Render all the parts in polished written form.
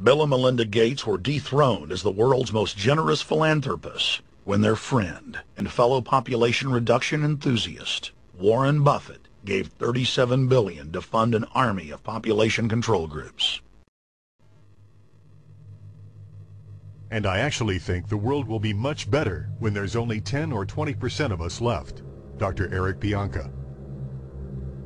Bill and Melinda Gates were dethroned as the world's most generous philanthropists when their friend and fellow population reduction enthusiast, Warren Buffett, gave $37 billion to fund an army of population control groups. And I actually think the world will be much better when there's only 10 or 20% of us left. Dr. Eric Pianka.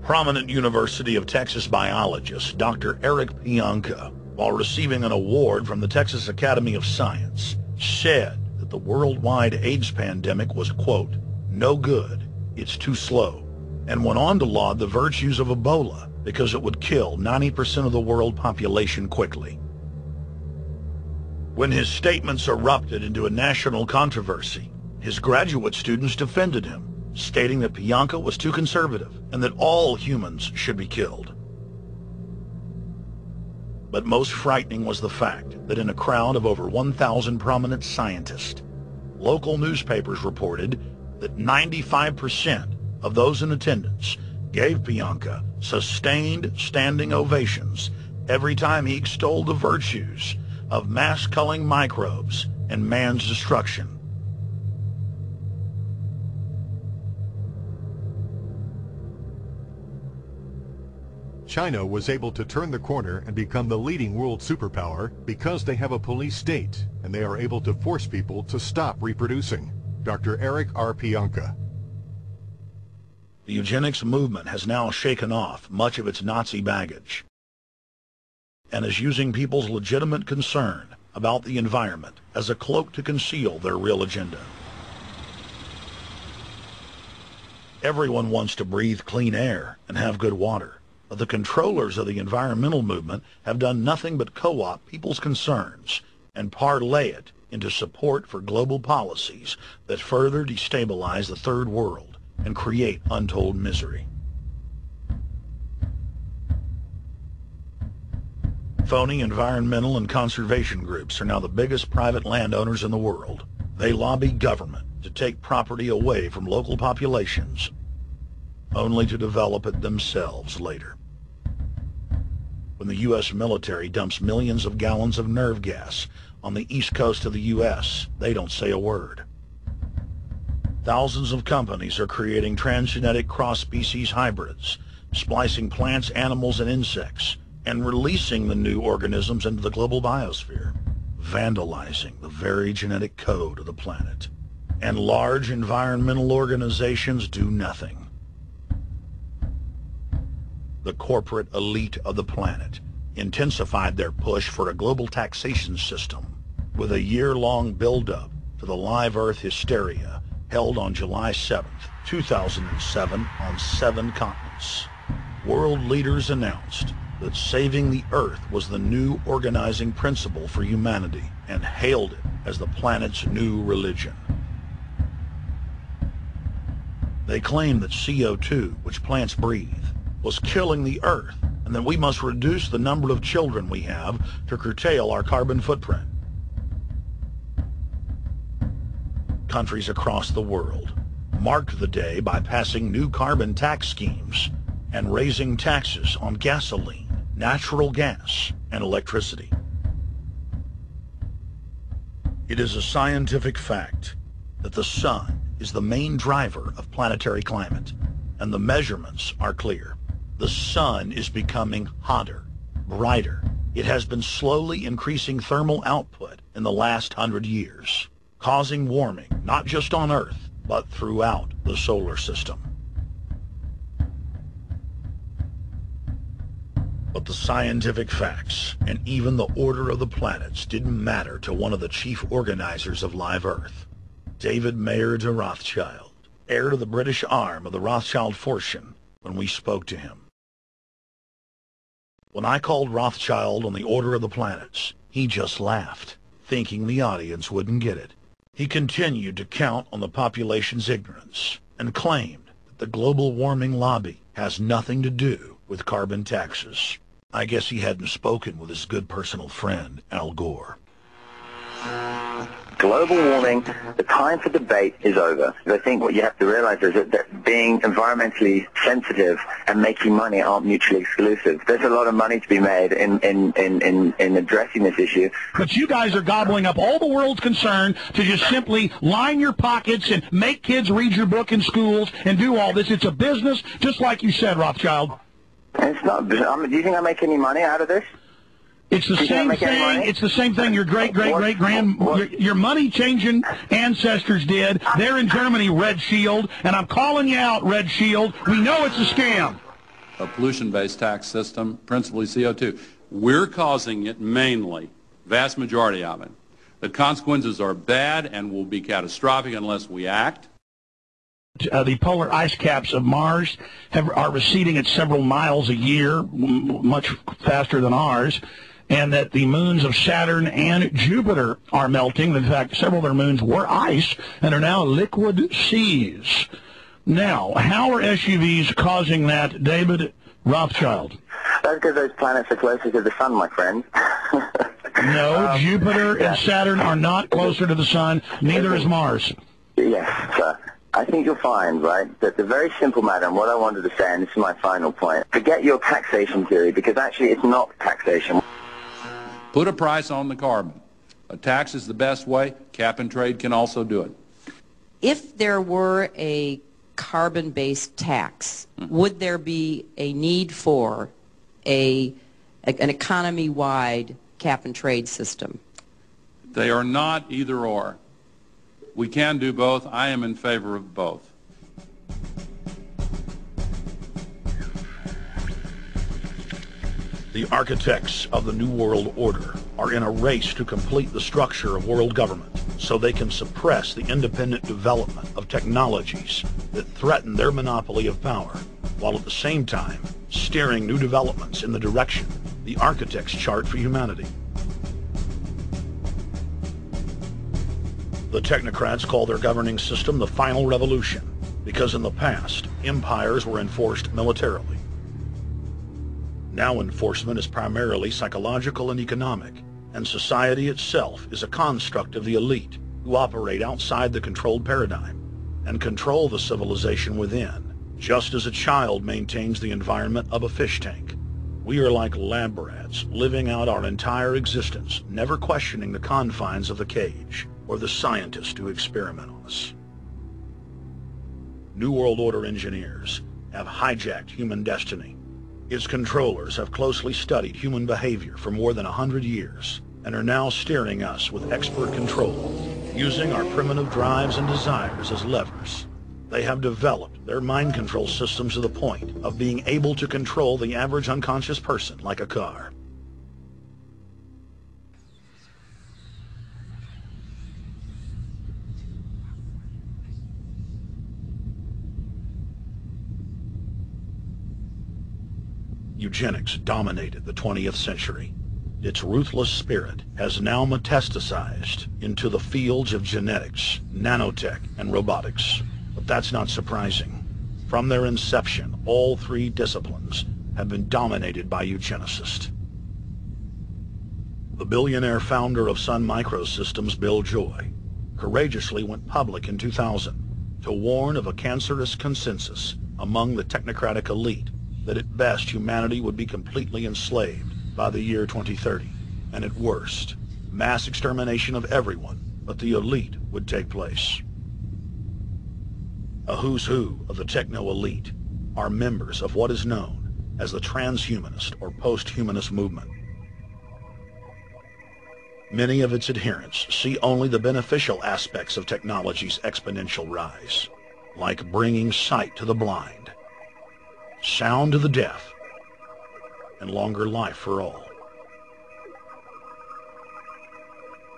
Prominent University of Texas biologist Dr. Eric Pianka, while receiving an award from the Texas Academy of Science, said that the worldwide AIDS pandemic was, quote, no good, it's too slow, and went on to laud the virtues of Ebola because it would kill 90% of the world population quickly. When his statements erupted into a national controversy, his graduate students defended him, stating that Pianka was too conservative and that all humans should be killed. But most frightening was the fact that in a crowd of over 1,000 prominent scientists, local newspapers reported that 95% of those in attendance gave Pianka sustained standing ovations every time he extolled the virtues of mass-culling microbes and man's destruction. China was able to turn the corner and become the leading world superpower because they have a police state and they are able to force people to stop reproducing. Dr. Eric R. Pianka. The eugenics movement has now shaken off much of its Nazi baggage and is using people's legitimate concern about the environment as a cloak to conceal their real agenda. Everyone wants to breathe clean air and have good water. But the controllers of the environmental movement have done nothing but co-opt people's concerns and parlay it into support for global policies that further destabilize the third world and create untold misery. Phony environmental and conservation groups are now the biggest private landowners in the world. They lobby government to take property away from local populations, only to develop it themselves later. When the U.S. military dumps millions of gallons of nerve gas on the east coast of the U.S., they don't say a word. Thousands of companies are creating transgenic cross-species hybrids, splicing plants, animals, and insects, and releasing the new organisms into the global biosphere, vandalizing the very genetic code of the planet. And large environmental organizations do nothing. The corporate elite of the planet intensified their push for a global taxation system with a year-long build-up to the Live Earth hysteria held on July 7th, 2007 on 7 continents. World leaders announced that saving the Earth was the new organizing principle for humanity and hailed it as the planet's new religion. They claimed that CO2, which plants breathe, was killing the Earth, and that we must reduce the number of children we have to curtail our carbon footprint. Countries across the world marked the day by passing new carbon tax schemes and raising taxes on gasoline, natural gas, and electricity. It is a scientific fact that the sun is the main driver of planetary climate, and the measurements are clear. The sun is becoming hotter, brighter. It has been slowly increasing thermal output in the last 100 years, causing warming not just on Earth, but throughout the solar system. But the scientific facts and even the order of the planets didn't matter to one of the chief organizers of Live Earth, David Mayer de Rothschild, heir to the British arm of the Rothschild fortune, when we spoke to him. When I called Rothschild on the order of the planets, he just laughed, thinking the audience wouldn't get it. He continued to count on the population's ignorance and claimed that the global warming lobby has nothing to do with carbon taxes. I guess he hadn't spoken with his good personal friend, Al Gore. Global warming, the time for debate is over. I think what you have to realize is that being environmentally sensitive and making money aren't mutually exclusive. There's a lot of money to be made in addressing this issue. But you guys are gobbling up all the world's concern to just simply line your pockets and make kids read your book in schools and do all this. It's a business, just like you said, Rothschild. It's not. Do you think I make any money out of this? It's the same thing. It's the same thing your your money-changing ancestors did. They're in Germany, Red Shield, and I'm calling you out, Red Shield. We know it's a scam. A pollution-based tax system, principally CO2. We're causing it mainly, vast majority of it. The consequences are bad and will be catastrophic unless we act. The polar ice caps of Mars are receding at several miles a year, much faster than ours, and that the moons of Saturn and Jupiter are melting. In fact, several of their moons were ice and are now liquid seas. Now, how are SUVs causing that, David Rothschild? That's because those planets are closer to the sun, my friend. No, Jupiter and Saturn are not closer to the sun. Neither is Mars. Yes, sir. I think you'll find, right, that the very simple matter, and what I wanted to say, and this is my final point, forget your taxation theory, because actually it's not taxation. Put a price on the carbon. A tax is the best way. Cap and trade can also do it. If there were a carbon-based tax, would there be a need for an economy-wide cap and trade system? They are not either or. We can do both. I am in favor of both. The architects of the New World Order are in a race to complete the structure of world government so they can suppress the independent development of technologies that threaten their monopoly of power, while at the same time steering new developments in the direction the architects chart for humanity. The technocrats call their governing system the final revolution because in the past, empires were enforced militarily. Now enforcement is primarily psychological and economic, and society itself is a construct of the elite who operate outside the controlled paradigm and control the civilization within, just as a child maintains the environment of a fish tank. We are like lab rats, living out our entire existence, never questioning the confines of the cage or the scientists who experiment on us. New World Order engineers have hijacked human destiny. Its controllers have closely studied human behavior for more than 100 years and are now steering us with expert control, using our primitive drives and desires as levers. They have developed their mind control systems to the point of being able to control the average unconscious person like a car. Eugenics dominated the 20th century. Its ruthless spirit has now metastasized into the fields of genetics, nanotech, and robotics. But that's not surprising. From their inception, all three disciplines have been dominated by eugenicists. The billionaire founder of Sun Microsystems, Bill Joy, courageously went public in 2000 to warn of a cancerous consensus among the technocratic elite that at best humanity would be completely enslaved by the year 2030, and at worst, mass extermination of everyone but the elite would take place. A who's who of the techno-elite are members of what is known as the transhumanist or post-humanist movement. Many of its adherents see only the beneficial aspects of technology's exponential rise, like bringing sight to the blind, sound to the deaf, and longer life for all.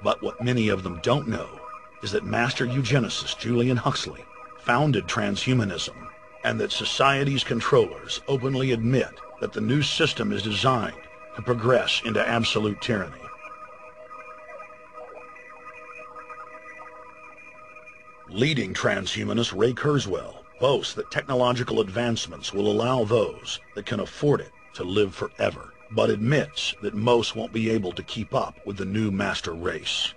But what many of them don't know is that master eugenicist Julian Huxley founded transhumanism, and that society's controllers openly admit that the new system is designed to progress into absolute tyranny. Leading transhumanist Ray Kurzweil boasts that technological advancements will allow those that can afford it to live forever, but admits that most won't be able to keep up with the new master race.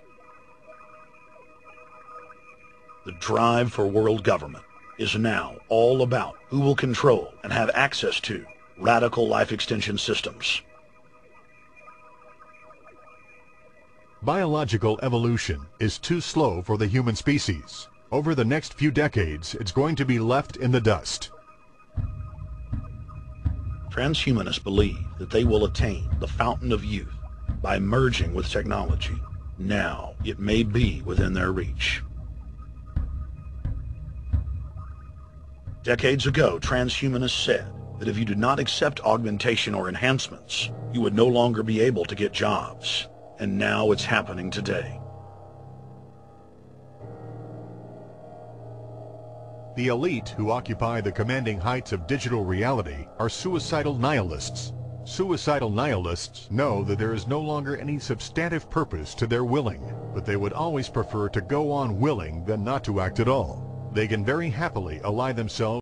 The drive for world government is now all about who will control and have access to radical life extension systems. Biological evolution is too slow for the human species. Over the next few decades, it's going to be left in the dust. Transhumanists believe that they will attain the fountain of youth by merging with technology. Now, it may be within their reach. Decades ago, transhumanists said that if you did not accept augmentation or enhancements, you would no longer be able to get jobs. And now it's happening today. The elite who occupy the commanding heights of digital reality are suicidal nihilists. Suicidal nihilists know that there is no longer any substantive purpose to their willing, but they would always prefer to go on willing than not to act at all. They can very happily ally themselves